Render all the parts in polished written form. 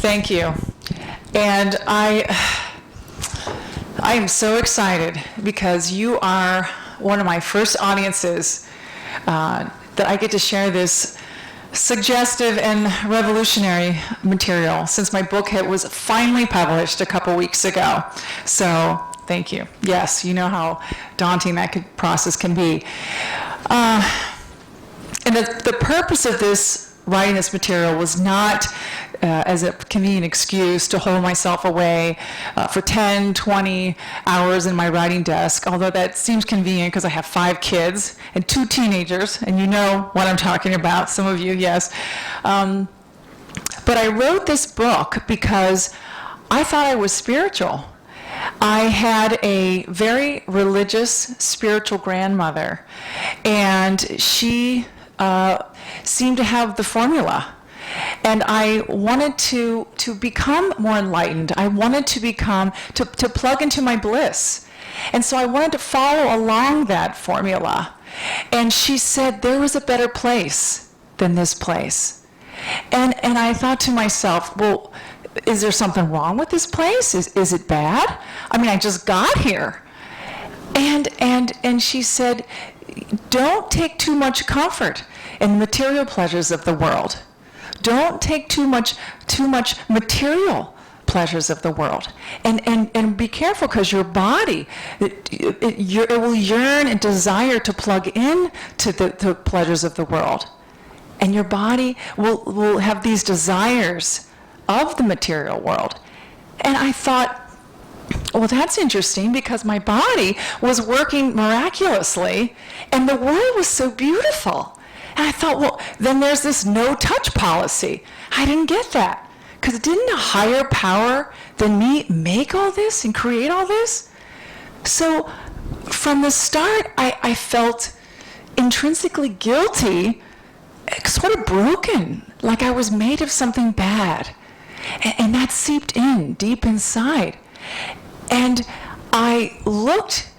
Thank you. And I am so excited because you are one of my first audiences that I get to share this suggestive and revolutionary material since my book was finally published a couple weeks ago. So thank you. Yes, you know how daunting that process can be. And the purpose of writing this material was not as a convenient excuse to hold myself away for 10, 20 hours in my writing desk, although that seems convenient because I have 5 kids and 2 teenagers, and you know what I'm talking about, some of you, yes. But I wrote this book because I thought I was spiritual. I had a very religious, spiritual grandmother, and she seemed to have the formula. And I wanted to become more enlightened. I wanted to plug into my bliss. And so I wanted to follow along that formula. And she said there was a better place than this place. And I thought to myself, well, is there something wrong with this place? Is it bad? I mean, I just got here. And she said, don't take too much comfort in the material pleasures of the world. Don't take too much material pleasures of the world. And be careful, because your body, it will yearn and desire to plug in to the pleasures of the world. And your body will have these desires of the material world. And I thought, well, that's interesting, because my body was working miraculously and the world was so beautiful. And I thought, well, then there's this no-touch policy. I didn't get that, because didn't a higher power than me make all this and create all this? So from the start, I felt intrinsically guilty, sort of broken, like I was made of something bad. And that seeped in deep inside. And I looked,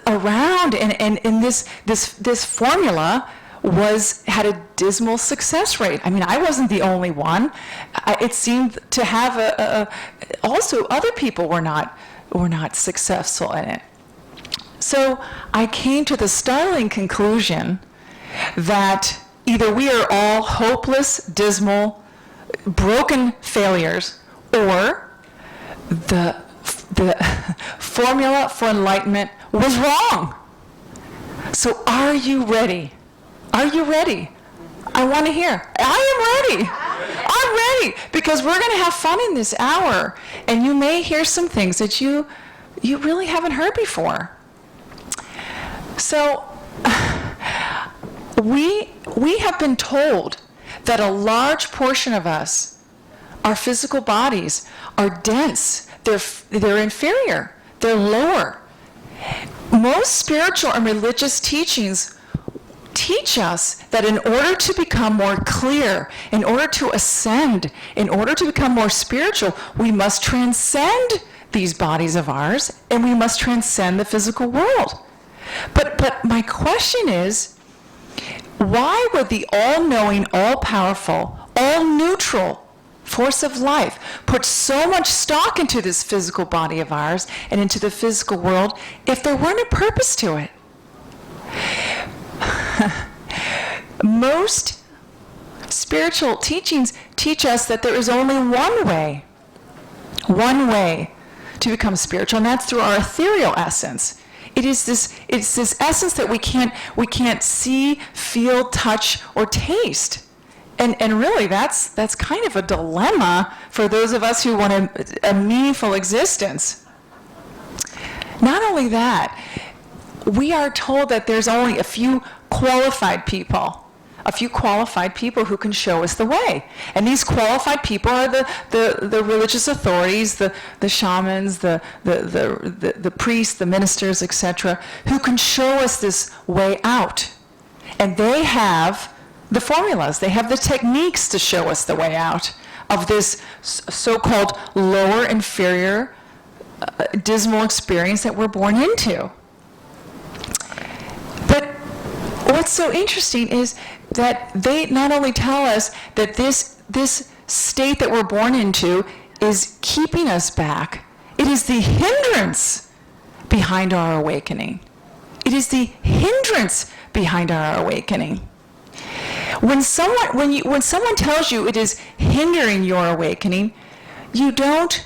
around, and this formula had a dismal success rate. I mean, I wasn't the only one. It seemed to have also other people were not successful in it. So I came to the startling conclusion that either we are all hopeless, dismal, broken failures, or the formula for enlightenment was wrong. So are you ready? Are you ready? I want to hear. I am ready. I'm ready, because we're going to have fun in this hour, and you may hear some things that you really haven't heard before. So we have been told that a large portion of us, our physical bodies, are dense. They're inferior. They're lower. Most spiritual and religious teachings teach us that in order to become more clear, in order to ascend, in order to become more spiritual, we must transcend these bodies of ours, and we must transcend the physical world. But my question is, why would the all-knowing, all-powerful, all-neutral force of life put so much stock into this physical body of ours and into the physical world if there weren't a purpose to it? Most spiritual teachings teach us that there is only one way to become spiritual, and that's through our ethereal essence. It's this essence that we can't see, feel, touch, or taste. And really, that's kind of a dilemma for those of us who want a meaningful existence. Not only that, we are told that there's only a few qualified people who can show us the way. And these qualified people are the religious authorities, the shamans, the priests, the ministers, etc., who can show us this way out. And they have the formulas, they have the techniques to show us the way out of this so-called lower, inferior, dismal experience that we're born into. But what's so interesting is that they not only tell us that this state that we're born into is keeping us back. It is the hindrance behind our awakening. It is the hindrance behind our awakening. When someone tells you it is hindering your awakening, you don't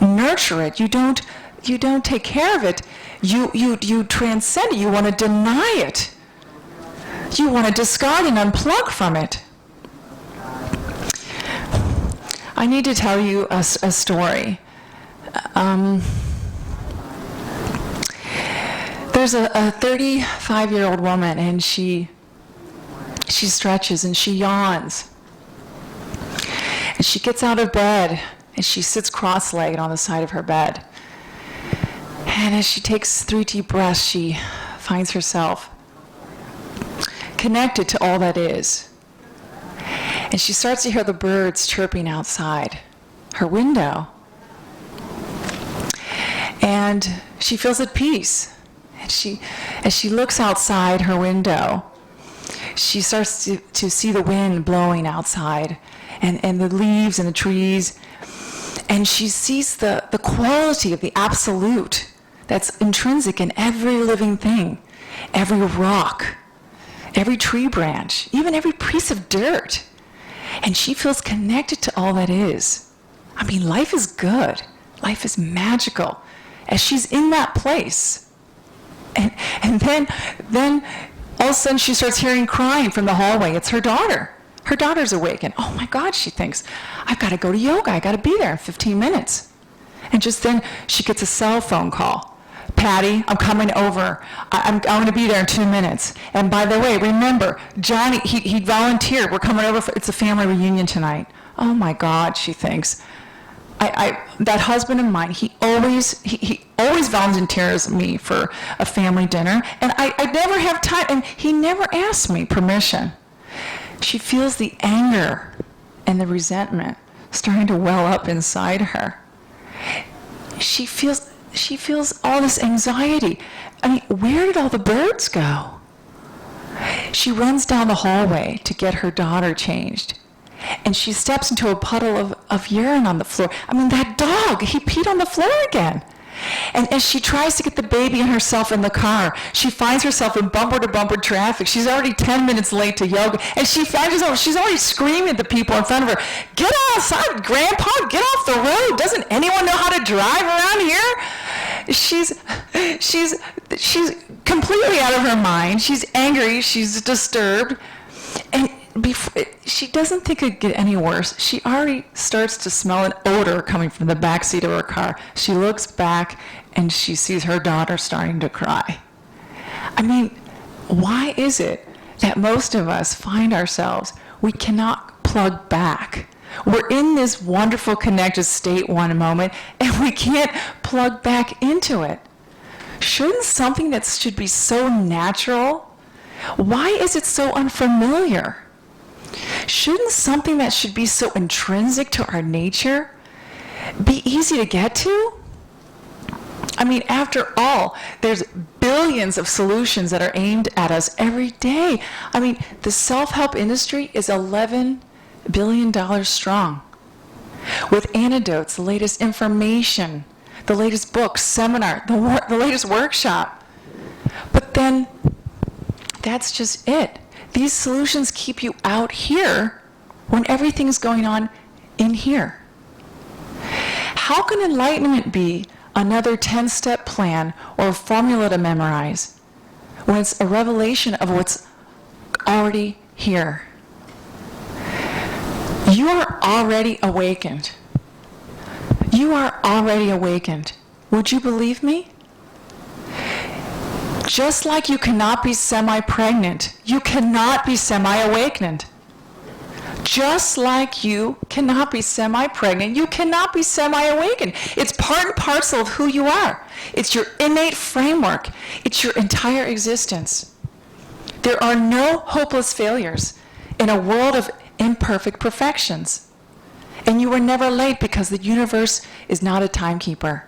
nurture it. You don't take care of it. You transcend it. You want to deny it. You want to discard and unplug from it. I need to tell you a story. There's a 35-year-old woman, and she stretches and she yawns. And she gets out of bed, and she sits cross-legged on the side of her bed. And as she takes 3 deep breaths, she finds herself connected to all that is. And she starts to hear the birds chirping outside her window. And she feels at peace. And as she looks outside her window, she starts to see the wind blowing outside and the leaves and the trees. And she sees the quality of the absolute that's intrinsic in every living thing, every rock, every tree branch, even every piece of dirt. And she feels connected to all that is. I mean, life is good. Life is magical. As she's in that place. And then all of a sudden she starts hearing crying from the hallway. It's her daughter. Her daughter's awakened. Oh my God, she thinks, I've got to go to yoga. I got to be there in 15 minutes. And just then she gets a cell phone call. Patty, I'm coming over. I'm going to be there in 2 minutes. And by the way, remember, Johnny, he volunteered. We're coming over. It's a family reunion tonight. Oh my God, she thinks. That husband of mine, he always volunteers me for a family dinner, and I never have time, and he never asks me permission. She feels the anger and the resentment starting to well up inside her. She feels all this anxiety. I mean, where did all the birds go? She runs down the hallway to get her daughter changed. And she steps into a puddle of urine on the floor. I mean, that dog, he peed on the floor again. And as she tries to get the baby and herself in the car, she finds herself in bumper-to-bumper traffic. She's already 10 minutes late to yoga. And she finds herself, she's already screaming at the people in front of her, get outside, Grandpa, get off the road. Doesn't anyone know how to drive around here? She's completely out of her mind. She's angry. She's disturbed. And she doesn't think it could get any worse. She already starts to smell an odor coming from the back seat of her car. She looks back and she sees her daughter starting to cry. I mean, why is it that most of us find ourselves, we cannot plug back? We're in this wonderful connected state one moment and we can't plug back into it. Shouldn't something that should be so natural, why is it so unfamiliar? Shouldn't something that should be so intrinsic to our nature be easy to get to? I mean, after all, there's billions of solutions that are aimed at us every day. I mean, the self-help industry is $11 billion strong. With antidotes, the latest information, the latest books, seminar, the latest workshop. But then, that's just it. These solutions keep you out here when everything's going on in here. How can enlightenment be another 10-step plan or a formula to memorize when it's a revelation of what's already here? You are already awakened. You are already awakened. Would you believe me? Just like you cannot be semi-pregnant, you cannot be semi-awakened. Just like you cannot be semi-pregnant, you cannot be semi-awakened. It's part and parcel of who you are. It's your innate framework. It's your entire existence. There are no hopeless failures in a world of imperfect perfections. And you were never late because the universe is not a timekeeper.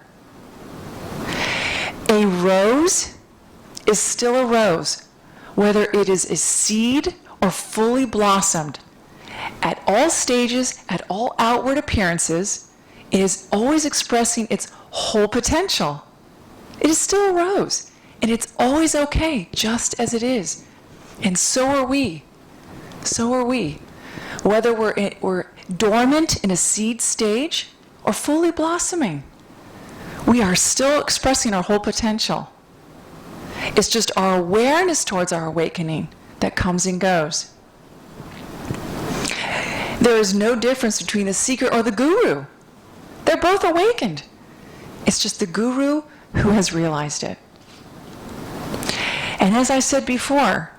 A rose is still a rose, whether it is a seed or fully blossomed. at all stages, at all outward appearances, it is always expressing its whole potential. It is still a rose, and it's always okay, just as it is. And so are we. So are we. Whether we're dormant in a seed stage or fully blossoming, we are still expressing our whole potential. It's just our awareness towards our awakening that comes and goes. There is no difference between the seeker or the guru. They're both awakened. It's just the guru who has realized it. And as I said before,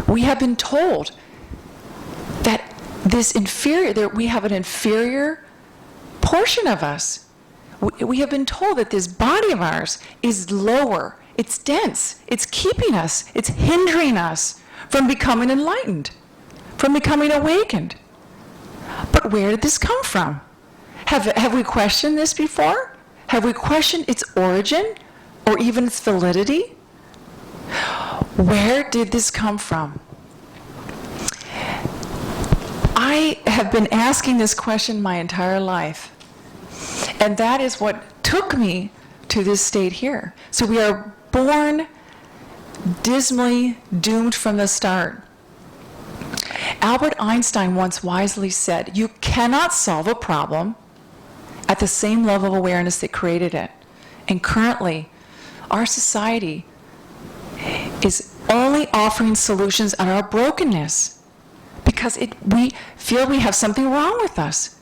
we have been told that that we have an inferior portion of us. We have been told that this body of ours is lower, it's dense, it's keeping us, it's hindering us from becoming enlightened, from becoming awakened. But where did this come from? Have we questioned this before? Have we questioned its origin or even its validity? Where did this come from? I have been asking this question my entire life. And that is what took me to this state here. So we are born dismally doomed from the start. Albert Einstein once wisely said, "You cannot solve a problem at the same level of awareness that created it." And currently, our society is only offering solutions on our brokenness because we feel we have something wrong with us.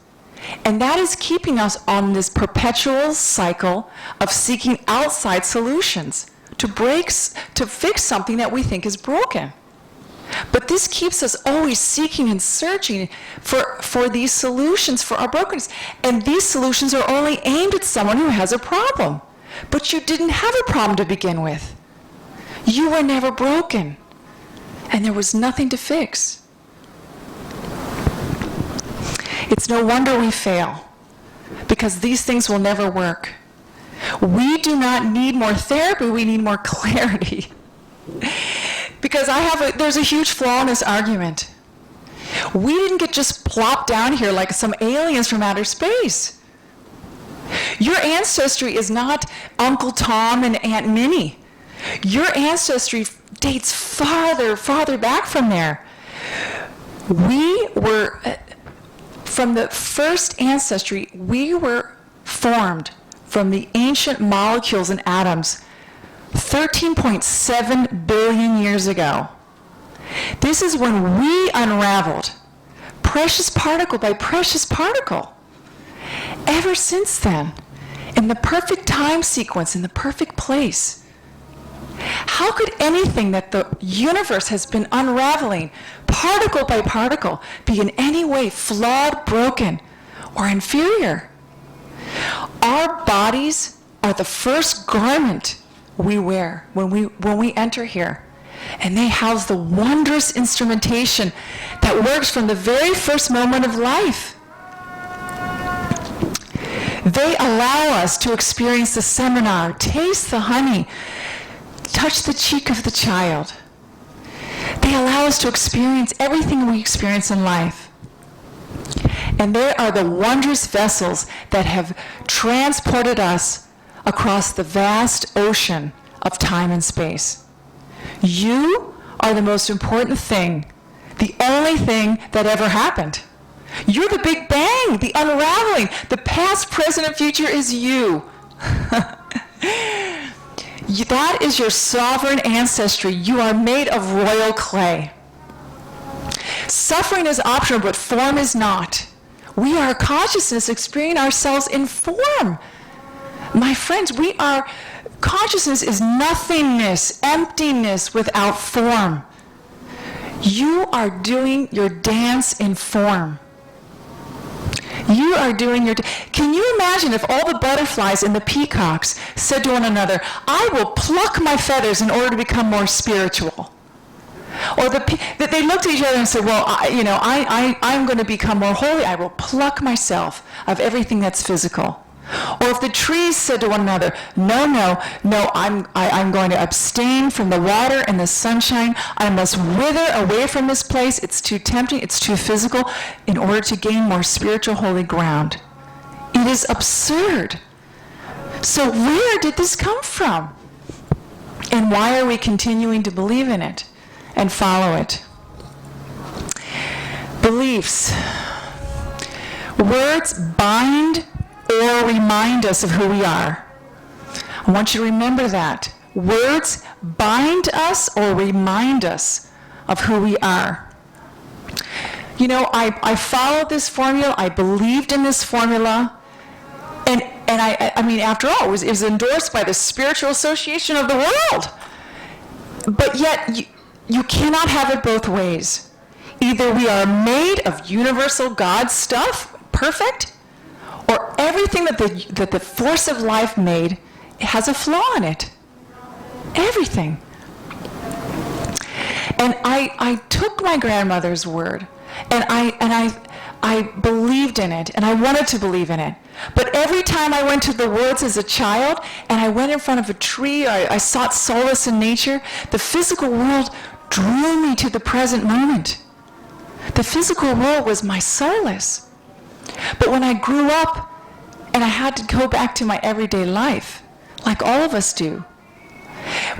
And that is keeping us on this perpetual cycle of seeking outside solutions to fix something that we think is broken. But this keeps us always seeking and searching for these solutions for our brokenness. And these solutions are only aimed at someone who has a problem. But you didn't have a problem to begin with. You were never broken. And there was nothing to fix. It's no wonder we fail, because these things will never work. We do not need more therapy, we need more clarity. Because there's a huge flaw in this argument. We didn't get just plopped down here like some aliens from outer space. Your ancestry is not Uncle Tom and Aunt Minnie. Your ancestry dates farther back from there. We were, from the first ancestry, we were formed from the ancient molecules and atoms 13.7 billion years ago. This is when we unraveled, precious particle by precious particle. Ever since then, in the perfect time sequence, in the perfect place. How could anything that the universe has been unraveling, particle by particle, be in any way flawed, broken, or inferior? Our bodies are the first garment we wear when we enter here. And they house the wondrous instrumentation that works from the very first moment of life. They allow us to experience the seminar, taste the honey, touch the cheek of the child. They allow us to experience everything we experience in life. And they are the wondrous vessels that have transported us across the vast ocean of time and space. You are the most important thing, the only thing that ever happened. You're the Big Bang, the unraveling. The past, present, and future is you. That is your sovereign ancestry. You are made of royal clay. Suffering is optional, but form is not. We are consciousness experiencing ourselves in form. My friends, consciousness is nothingness, emptiness without form. You are doing your dance in form. You are doing Can you imagine if all the butterflies and the peacocks said to one another, "I will pluck my feathers in order to become more spiritual"? Or that they looked at each other and said, "Well, I'm going to become more holy. I will pluck myself of everything that's physical. Or if the trees said to one another, no, I'm going to abstain from the water and the sunshine. I must wither away from this place. It's too tempting. It's too physical in order to gain more spiritual holy ground. It is absurd. So where did this come from? And why are we continuing to believe in it and follow it? Beliefs. Words bind or remind us of who we are. I want you to remember that. Words bind us or remind us of who we are. You know, I followed this formula. I believed in this formula. And I mean, after all, it was endorsed by the Spiritual Association of the World. But yet, you cannot have it both ways. Either we are made of universal God stuff, perfect, or everything that the force of life made has a flaw in it. Everything. And I took my grandmother's word, and I believed in it, and I wanted to believe in it. But every time I went to the woods as a child, and I went in front of a tree, or I sought solace in nature, the physical world drew me to the present moment. The physical world was my solace. But when I grew up, and I had to go back to my everyday life, like all of us do,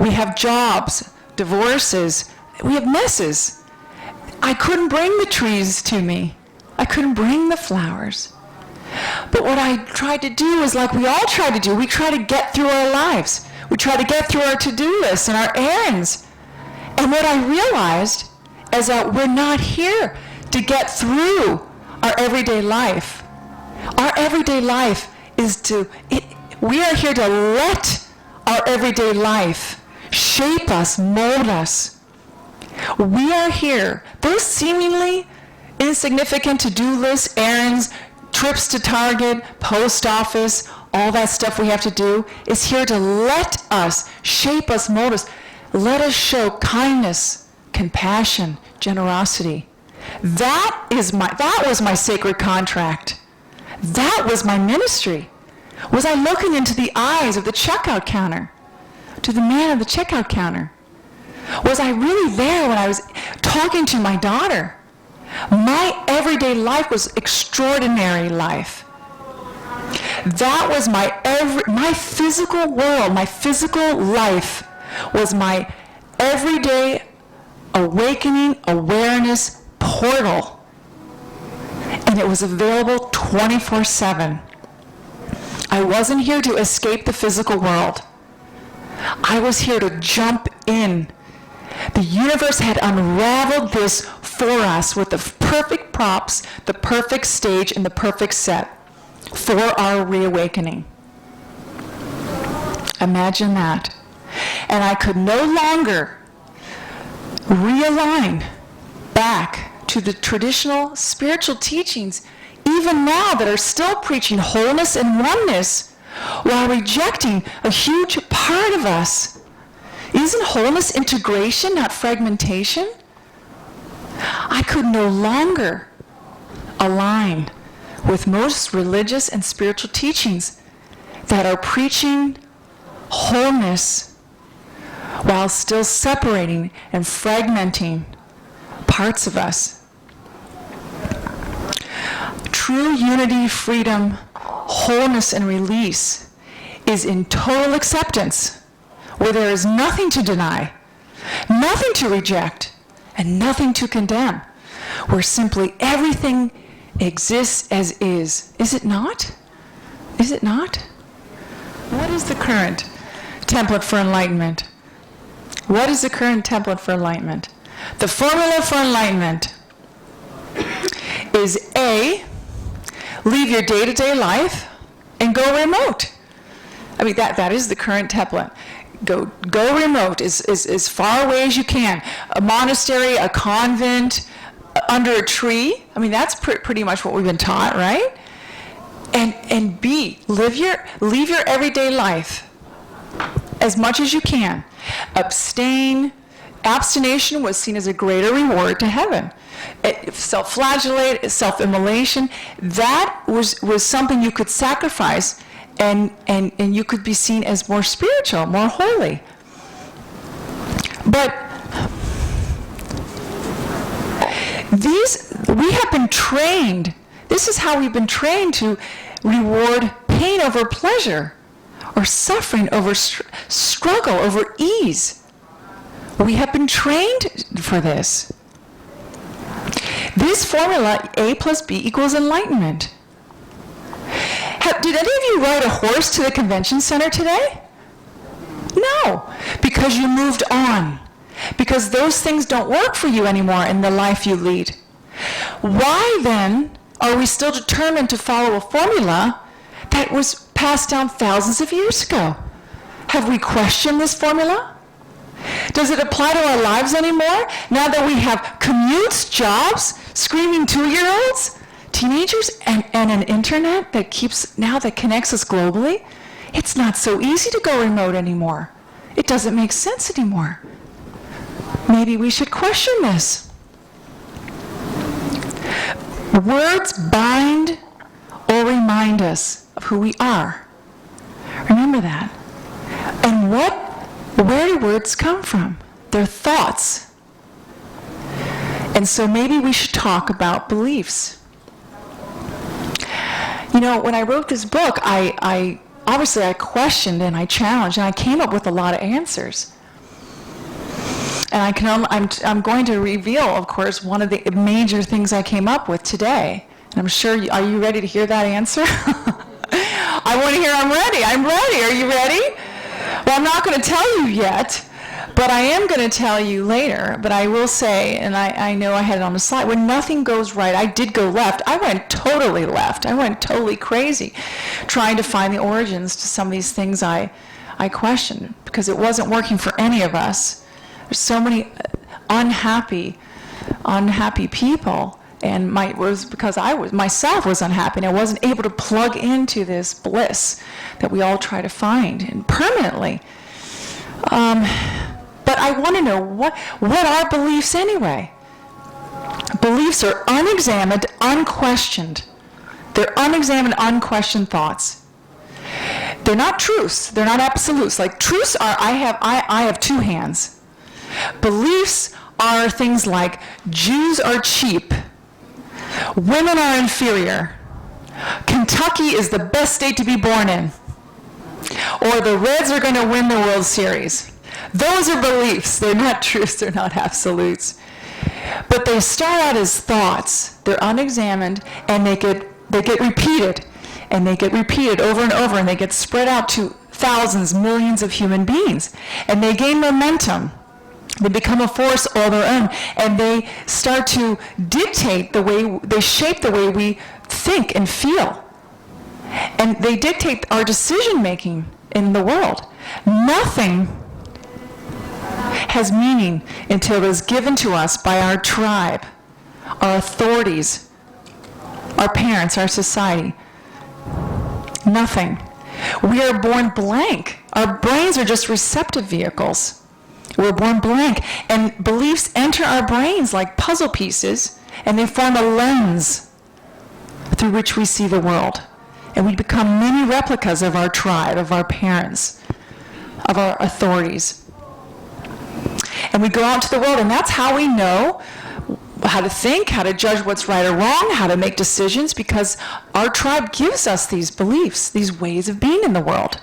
we have jobs, divorces, we have messes. I couldn't bring the trees to me. I couldn't bring the flowers. But what I tried to do is like we all try to do. We try to get through our lives. We try to get through our to-do lists and our errands. And what I realized is that we're not here to get through our everyday life. Our everyday life is we are here to let our everyday life shape us, mold us. We are here. Those seemingly insignificant to-do lists, errands, trips to Target, post office, all that stuff we have to do is here to let us, shape us, mold us. Let us show kindness, compassion, generosity. That was my sacred contract. That was my ministry. Was I looking into the eyes of the checkout counter, to the man at the checkout counter? Was I really there when I was talking to my daughter? My everyday life was extraordinary life. That was my physical world, my physical life was my everyday awakening awareness portal. And it was available 24/7. I wasn't here to escape the physical world. I was here to jump in. The universe had unraveled this for us with the perfect props, the perfect stage, and the perfect set for our reawakening. Imagine that. And I could no longer realign back to the traditional spiritual teachings, even now that are still preaching wholeness and oneness, while rejecting a huge part of us. Isn't wholeness integration, not fragmentation? I could no longer align with most religious and spiritual teachings that are preaching wholeness while still separating and fragmenting parts of us. True unity, freedom, wholeness, and release is in total acceptance, where there is nothing to deny, nothing to reject, and nothing to condemn, where simply everything exists as is. Is it not? Is it not? What is the current template for enlightenment? What is the current template for enlightenment? The formula for enlightenment is A, leave your day-to-day life and go remote. I mean, that is the current template. Go remote, as far away as you can. A monastery, a convent, under a tree. I mean, that's pretty much what we've been taught, right? And B, leave your everyday life as much as you can. Abstain. Abstination was seen as a greater reward to heaven. Self-flagellate, self-immolation, that was something you could sacrifice and you could be seen as more spiritual, more holy. But we have been trained, this is how we've been trained to reward pain over pleasure, or suffering over struggle over ease. We have been trained for this. This formula, A plus B equals enlightenment. Did any of you ride a horse to the convention center today? No, because you moved on. Because those things don't work for you anymore in the life you lead. Why then are we still determined to follow a formula that was passed down thousands of years ago? Have we questioned this formula? Does it apply to our lives anymore? Now that we have commutes, jobs, screaming 2-year-olds, teenagers, and an internet that connects us globally, it's not so easy to go remote anymore. It doesn't make sense anymore. Maybe we should question this. Words bind or remind us of who we are. Remember that. And where do words come from? They're thoughts. And so maybe we should talk about beliefs. You know, when I wrote this book, I obviously questioned and I challenged and I came up with a lot of answers. And I'm going to reveal, of course, one of the major things I came up with today. And I'm sure, are you ready to hear that answer? I want to hear I'm ready. I'm ready. Are you ready? Well, I'm not going to tell you yet, but I am going to tell you later. But I will say, and I know I had it on the slide, when nothing goes right, I did go left. I went totally left. I went totally crazy trying to find the origins to some of these things I questioned because it wasn't working for any of us. There's so many unhappy people, and it was because myself was unhappy, and I wasn't able to plug into this bliss that we all try to find, and permanently. But I want to know, what are beliefs anyway? Beliefs are unexamined, unquestioned. They're unexamined, unquestioned thoughts. They're not truths. They're not absolutes. Like truths are, I have two hands. Beliefs are things like Jews are cheap, women are inferior, Kentucky is the best state to be born in, or the Reds are going to win the World Series. Those are beliefs. They're not truths. They're not absolutes. But they start out as thoughts. They're unexamined, and they get repeated, and they get repeated over and over, and they get spread out to thousands, millions of human beings, and they gain momentum. They become a force all their own, and they start to dictate they shape the way we think and feel. And they dictate our decision making in the world. Nothing has meaning until it is given to us by our tribe, our authorities, our parents, our society. Nothing. We are born blank. Our brains are just receptive vehicles. We're born blank, and beliefs enter our brains like puzzle pieces, and they form a lens through which we see the world. And we become mini replicas of our tribe, of our parents, of our authorities. And we go out into the world, and that's how we know how to think, how to judge what's right or wrong, how to make decisions, because our tribe gives us these beliefs, these ways of being in the world.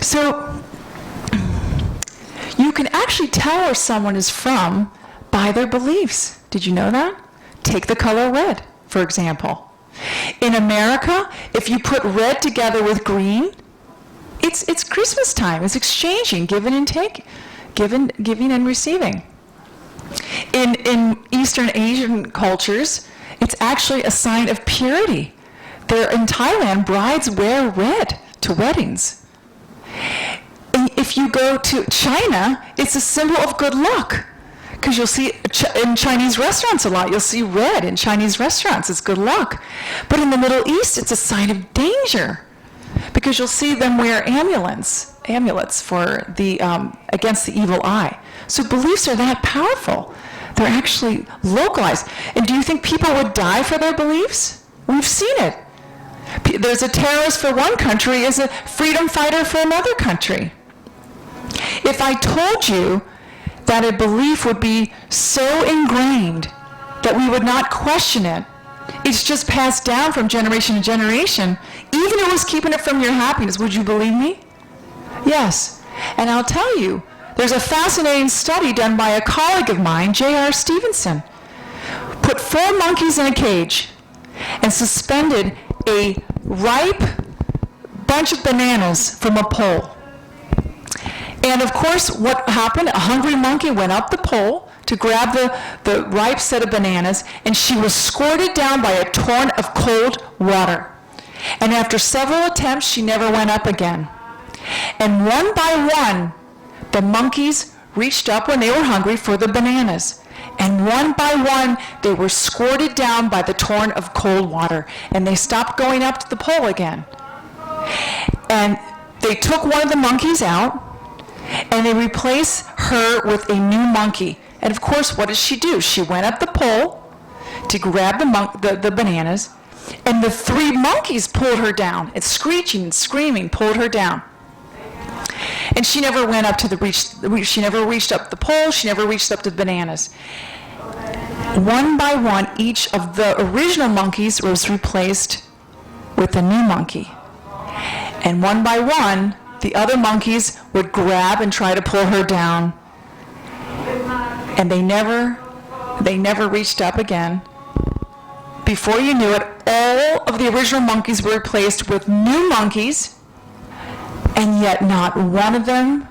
So you can actually tell where someone is from by their beliefs. Did you know that? Take the color red, for example. In America, if you put red together with green, it's Christmas time. It's exchanging, giving and giving and receiving. In Eastern Asian cultures, it's actually a sign of purity. In Thailand, brides wear red to weddings. If you go to China, it's a symbol of good luck. Because you'll see in Chinese restaurants a lot, you'll see red in Chinese restaurants. It's good luck. But in the Middle East, it's a sign of danger. Because you'll see them wear amulets for against the evil eye. So beliefs are that powerful. They're actually localized. And do you think people would die for their beliefs? We've seen it. There's a terrorist for one country is a freedom fighter for another country. If I told you that a belief would be so ingrained that we would not question it, it's just passed down from generation to generation, even if it was keeping it from your happiness, would you believe me? Yes. And I'll tell you, there's a fascinating study done by a colleague of mine, J.R. Stevenson. Put 4 monkeys in a cage and suspended a ripe bunch of bananas from a pole. And of course, what happened? A hungry monkey went up the pole to grab the ripe set of bananas, and she was squirted down by a torrent of cold water. And after several attempts, she never went up again. And one by one, the monkeys reached up when they were hungry for the bananas. And one by one, they were squirted down by the torrent of cold water, and they stopped going up to the pole again. And they took one of the monkeys out, and they replaced her with a new monkey. And of course, what did she do? She went up the pole to grab the bananas, and the 3 monkeys pulled her down. And screeching and screaming pulled her down. And she never went up to she never reached up the pole, she never reached up to the bananas. One by one, each of the original monkeys was replaced with a new monkey. And one by one, the other monkeys would grab and try to pull her down. And they never reached up again. Before you knew it, all of the original monkeys were replaced with new monkeys, and yet not one of them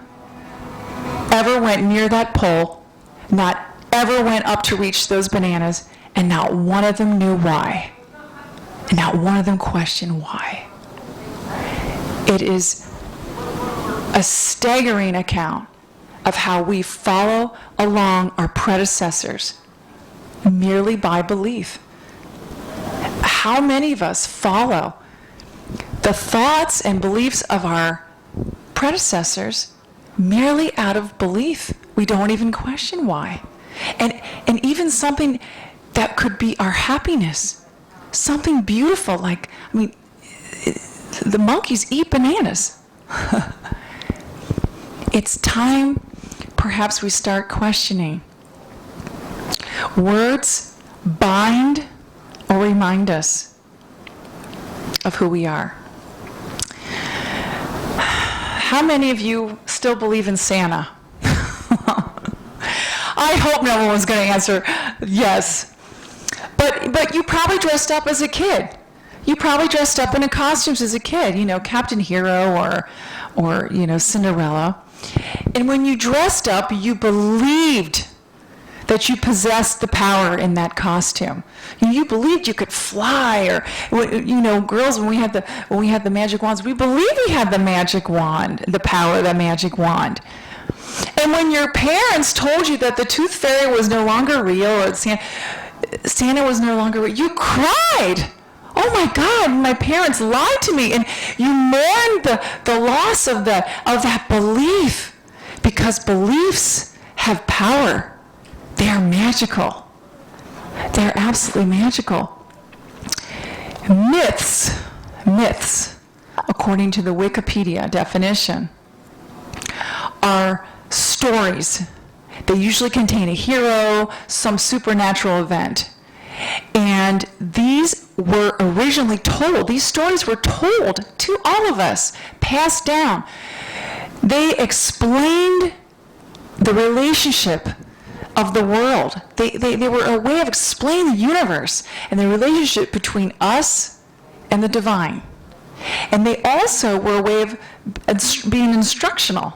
ever went near that pole, not ever went up to reach those bananas, and not one of them knew why. And not one of them questioned why. It is a staggering account of how we follow along our predecessors merely by belief. How many of us follow the thoughts and beliefs of our predecessors merely out of belief? We don't even question why. And even something that could be our happiness, something beautiful, like, the monkeys eat bananas. It's time, perhaps, we start questioning. Words bind or remind us of who we are. How many of you still believe in Santa? I hope no one was going to answer yes. But you probably dressed up as a kid. You probably dressed up in a costumes as a kid, Captain Hero or Cinderella. And when you dressed up, you believed that you possessed the power in that costume. You believed you could fly, or girls, when we had the magic wands, we believed we had the magic wand, the power of the magic wand. And when your parents told you that the tooth fairy was no longer real, or Santa was no longer real, you cried. Oh my God, my parents lied to me. And you mourned the loss of that belief, because beliefs have power. They are magical. They're absolutely magical. Myths, according to the Wikipedia definition, are stories. They usually contain a hero, some supernatural event. And these were originally told, these stories were told to all of us, passed down. They explained the relationship of the world. They were a way of explaining the universe and the relationship between us and the divine. And they also were a way of being instructional.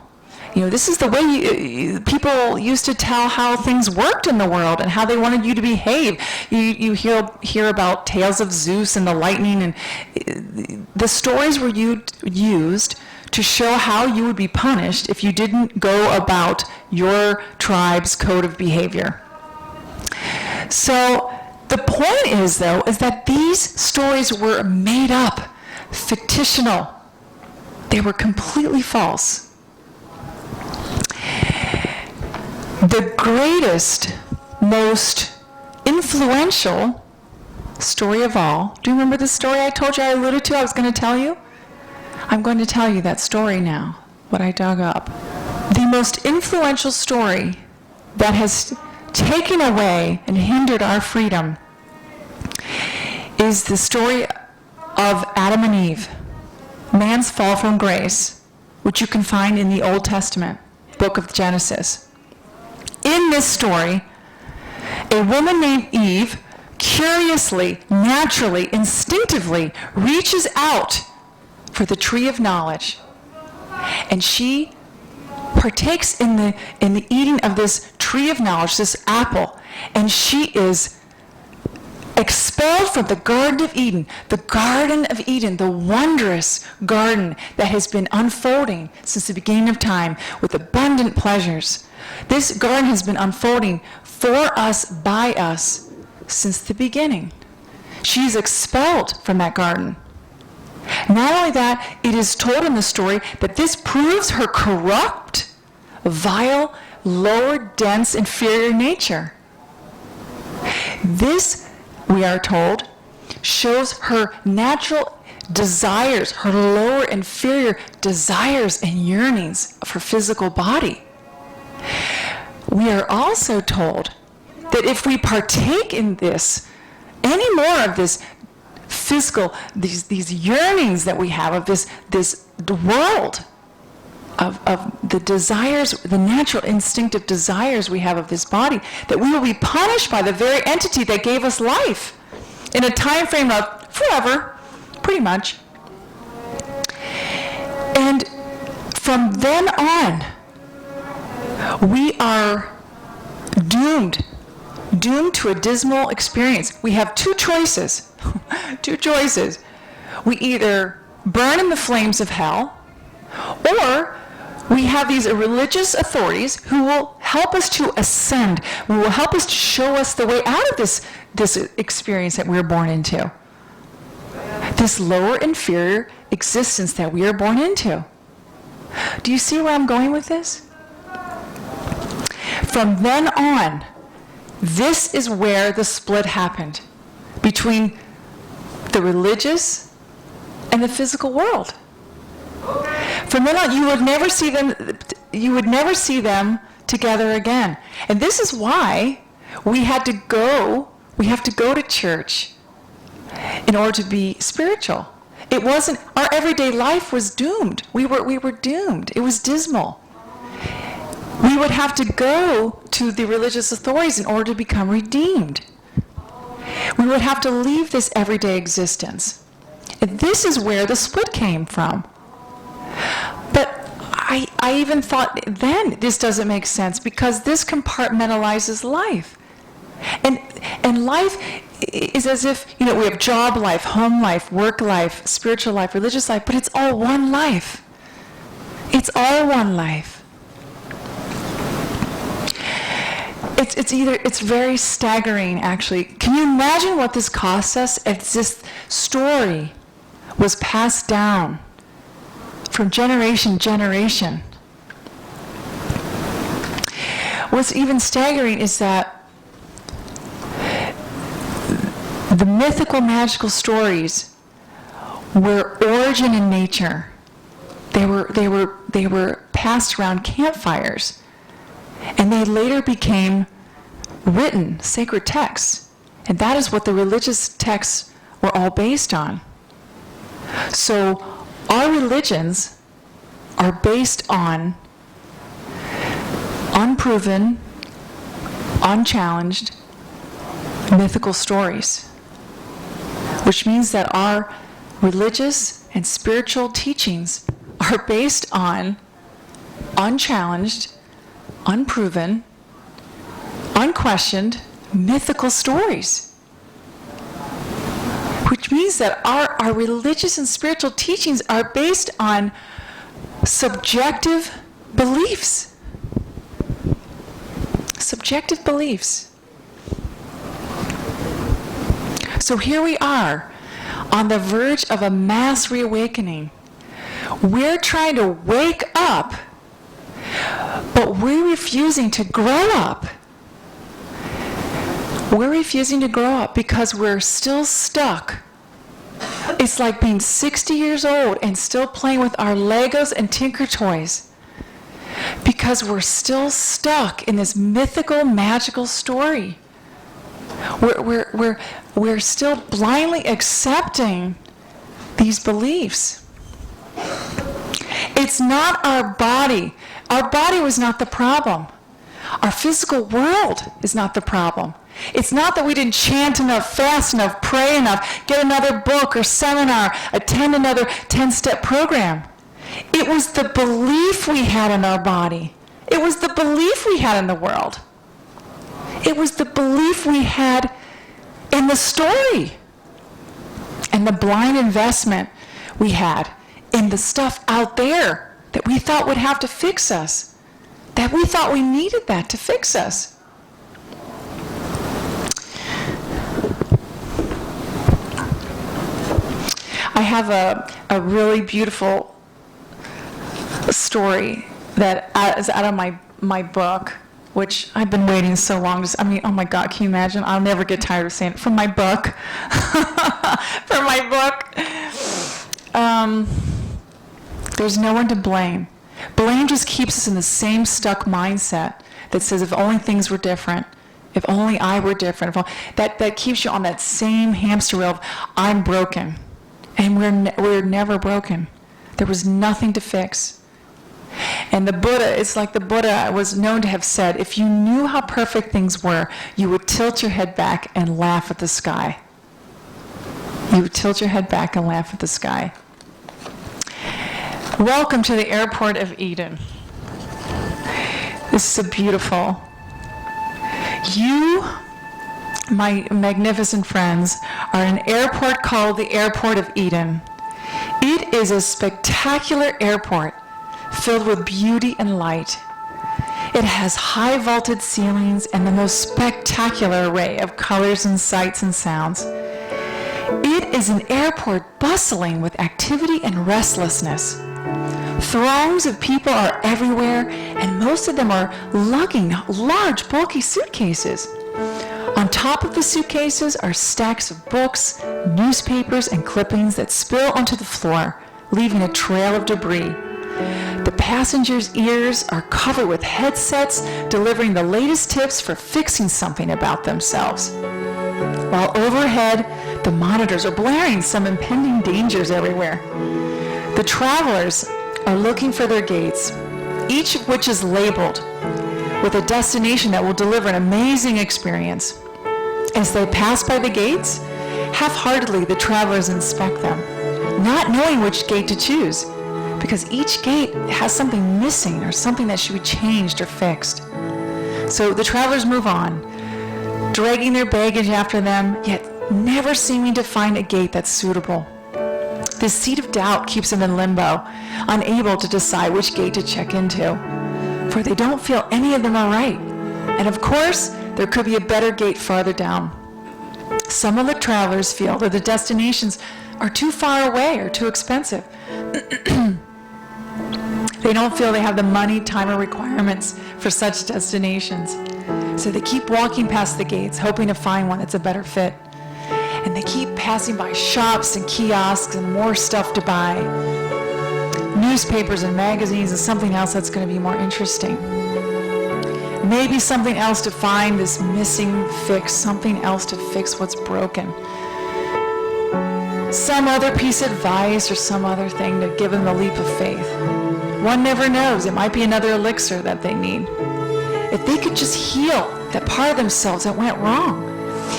This is the way people used to tell how things worked in the world and how they wanted you to behave. You hear about tales of Zeus and the lightning, and the stories were used to show how you would be punished if you didn't go about your tribe's code of behavior. So the point is that these stories were made up, fictional. They were completely false. The greatest, most influential story of all. Do you remember the story I told you I alluded to I was going to tell you? I'm going to tell you that story now, what I dug up. The most influential story that has taken away and hindered our freedom is the story of Adam and Eve, man's fall from grace, which you can find in the Old Testament, book of Genesis. In this story, a woman named Eve curiously, naturally, instinctively reaches out for the tree of knowledge, and she partakes in the eating of this tree of knowledge, this apple, and she is expelled from the Garden of Eden, the wondrous garden that has been unfolding since the beginning of time with abundant pleasures. This garden has been unfolding for us, by us, since the beginning. She is expelled from that garden. Not only that, it is told in the story that this proves her corrupt, vile, lower, dense, inferior nature. This, we are told, shows her natural desires, her lower, inferior desires and yearnings of her physical body. We are also told that if we partake in this, any more of this physical, these yearnings that we have of this world, of the desires, the natural instinctive desires we have of this body, that we will be punished by the very entity that gave us life in a time frame of forever, pretty much. And from then on, we are doomed to a dismal experience. We have two choices. Two choices. We either burn in the flames of hell, or we have these religious authorities who will help us to ascend, who will help us to show us the way out of this experience that we're born into. This lower, inferior existence that we are born into. Do you see where I'm going with this? From then on, this is where the split happened between the religious and the physical world. From then on, you would never see them together again. And this is why we have to go to church in order to be spiritual. It wasn't, our everyday life was doomed. We were doomed. It was dismal. We would have to go to the religious authorities in order to become redeemed. We would have to leave this everyday existence. And this is where the split came from. But I even thought then this doesn't make sense because this compartmentalizes life. And life is as if, we have job life, home life, work life, spiritual life, religious life, but it's all one life. It's all one life. It's very staggering, actually. Can you imagine what this cost us if this story was passed down from generation to generation? What's even staggering is that the mythical, magical stories were origin in nature. They were passed around campfires. And they later became written, sacred texts. And that is what the religious texts were all based on. So our religions are based on unproven, unchallenged, mythical stories. Which means that our religious and spiritual teachings are based on unchallenged, unproven, unquestioned, mythical stories. Which means that our religious and spiritual teachings are based on subjective beliefs. Subjective beliefs. So here we are on the verge of a mass reawakening. We're trying to wake up, but we're refusing to grow up. We're refusing to grow up because we're still stuck. It's like being 60 years old and still playing with our Legos and Tinker Toys. Because we're still stuck in this mythical, magical story. We're still blindly accepting these beliefs. It's not our body. Our body was not the problem. Our physical world is not the problem. It's not that we didn't chant enough, fast enough, pray enough, get another book or seminar, attend another 10-step program. It was the belief we had in our body. It was the belief we had in the world. It was the belief we had in the story. And the blind investment we had in the stuff out there that we thought would have to fix us. That we thought we needed that to fix us. I have a really beautiful story that is out of my book, which I've been waiting so long to, oh my God, can you imagine? I'll never get tired of saying it. From my book. From my book. There's no one to blame. Blame just keeps us in the same stuck mindset that says if only things were different, if only I were different, that keeps you on that same hamster wheel of I'm broken. And we're never broken. There was nothing to fix. And the Buddha, it's like the Buddha was known to have said, if you knew how perfect things were, you would tilt your head back and laugh at the sky. You would tilt your head back and laugh at the sky. Welcome to the airport of Eden. This is so beautiful. You, my magnificent friends, are an airport called the Airport of Eden. It is a spectacular airport filled with beauty and light. It has high vaulted ceilings and the most spectacular array of colors and sights and sounds. It is an airport bustling with activity and restlessness. Throngs of people are everywhere, and most of them are lugging large, bulky suitcases. On top of the suitcases are stacks of books, newspapers, and clippings that spill onto the floor, leaving a trail of debris. The passengers' ears are covered with headsets delivering the latest tips for fixing something about themselves. While overhead, the monitors are blaring some impending dangers everywhere. The travelers are looking for their gates, each of which is labeled with a destination that will deliver an amazing experience. As they pass by the gates, half-heartedly the travelers inspect them, not knowing which gate to choose, because each gate has something missing or something that should be changed or fixed. So the travelers move on, dragging their baggage after them, yet never seeming to find a gate that's suitable. This seed of doubt keeps them in limbo, unable to decide which gate to check into, for they don't feel any of them are right. And of course, there could be a better gate farther down. Some of the travelers feel that the destinations are too far away or too expensive. They don't feel they have the money, time, or requirements for such destinations. So they keep walking past the gates, hoping to find one that's a better fit. And they keep passing by shops and kiosks and more stuff to buy. Newspapers and magazines and something else that's going to be more interesting. Maybe something else to find this missing fix, something else to fix what's broken. Some other piece of advice or some other thing to give them the leap of faith. One never knows. It might be another elixir that they need. If they could just heal that part of themselves that went wrong.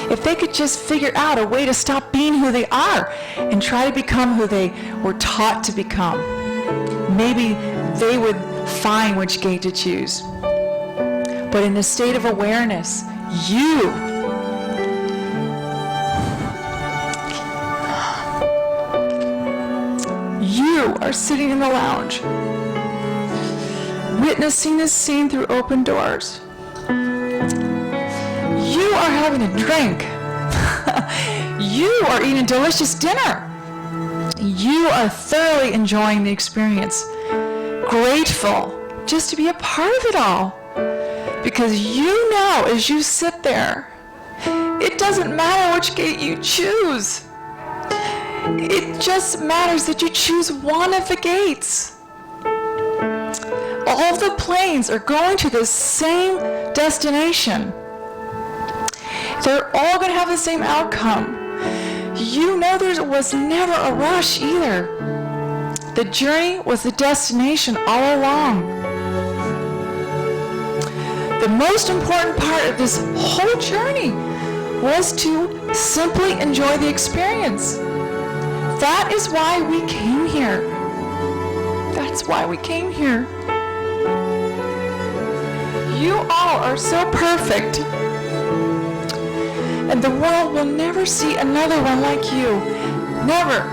If they could just figure out a way to stop being who they are and try to become who they were taught to become, maybe they would find which gate to choose. But in a state of awareness, you are sitting in the lounge, witnessing this scene through open doors. You are having a drink. You are eating a delicious dinner. You are thoroughly enjoying the experience, grateful just to be a part of it all. Because you know, as you sit there, It doesn't matter which gate you choose. It just matters that you choose one of the gates. All the planes are going to the same destination. They're all going to have the same outcome. You know there was never a rush either. The journey was the destination all along. The most important part of this whole journey was to simply enjoy the experience. That is why we came here. That's why we came here. You all are so perfect. And the world will never see another one like you. Never.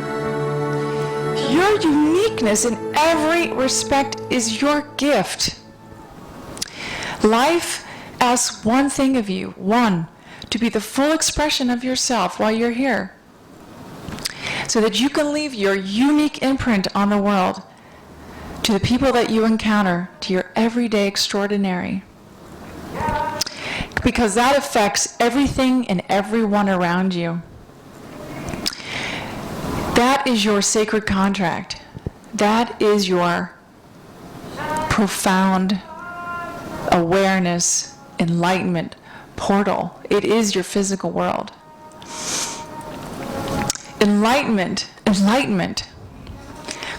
Your uniqueness in every respect is your gift. Life asks one thing of you, one, to be the full expression of yourself while you're here, so that you can leave your unique imprint on the world, to the people that you encounter, to your everyday extraordinary. Because that affects everything and everyone around you. That is your sacred contract. That is your profound awareness, enlightenment portal. It is your physical world. Enlightenment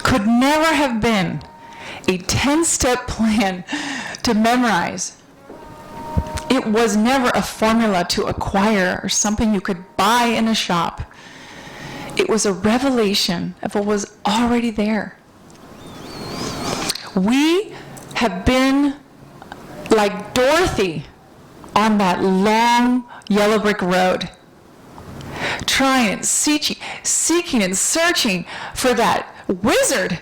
could never have been a 10-step plan to memorize. It was never a formula to acquire or something you could buy in a shop. It was a revelation of what was already there. We have been like Dorothy on that long yellow brick road, trying and seeking and searching for that wizard.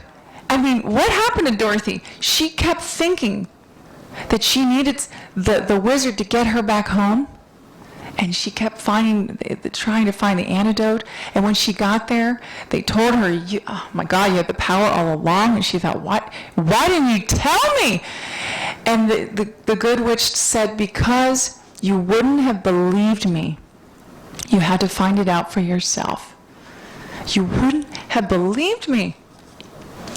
I mean, what happened to Dorothy? She kept thinking that she needed the wizard to get her back home, and she kept trying to find the antidote. And when she got there, they told her, "Oh my God, you had the power all along." And she thought, "What? Why didn't you tell me?" And the good witch said, "Because you wouldn't have believed me. You had to find it out for yourself. You wouldn't have believed me."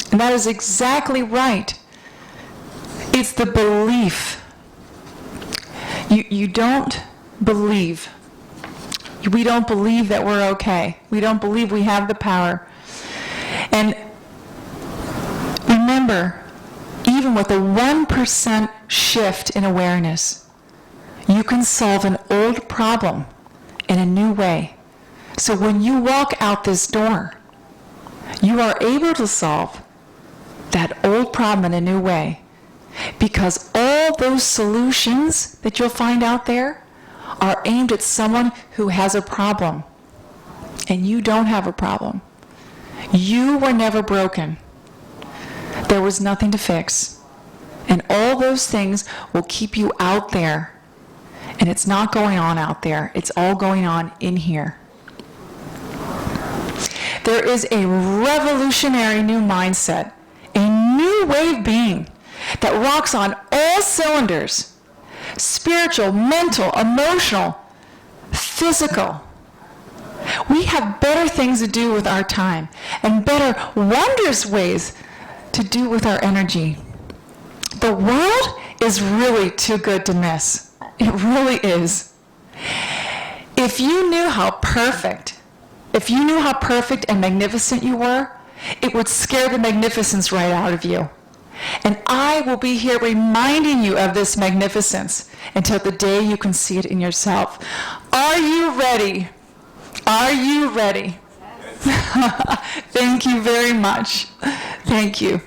And that is exactly right. It's the belief. You don't believe. We don't believe that we're okay. We don't believe we have the power. And remember, even with a 1% shift in awareness, you can solve an old problem in a new way. So when you walk out this door, you are able to solve that old problem in a new way, because all those solutions that you'll find out there are aimed at someone who has a problem, and you don't have a problem. You were never broken. There was nothing to fix. And all those things will keep you out there. And it's not going on out there. It's all going on in here. There is a revolutionary new mindset, a new way of being that rocks on all cylinders: spiritual, mental, emotional, physical. We have better things to do with our time and better, wondrous ways to do with our energy. The world is really too good to miss. It really is. If you knew how perfect and magnificent you were, it would scare the magnificence right out of you. And I will be here reminding you of this magnificence until the day you can see it in yourself. Are you ready? Are you ready? Thank you very much. Thank you.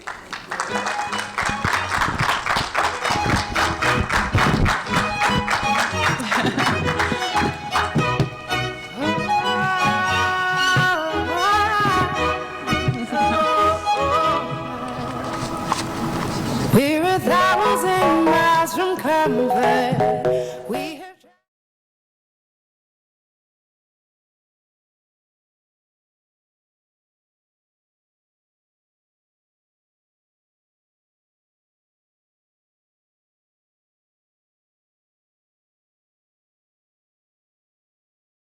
We're 1,000 miles from comfort.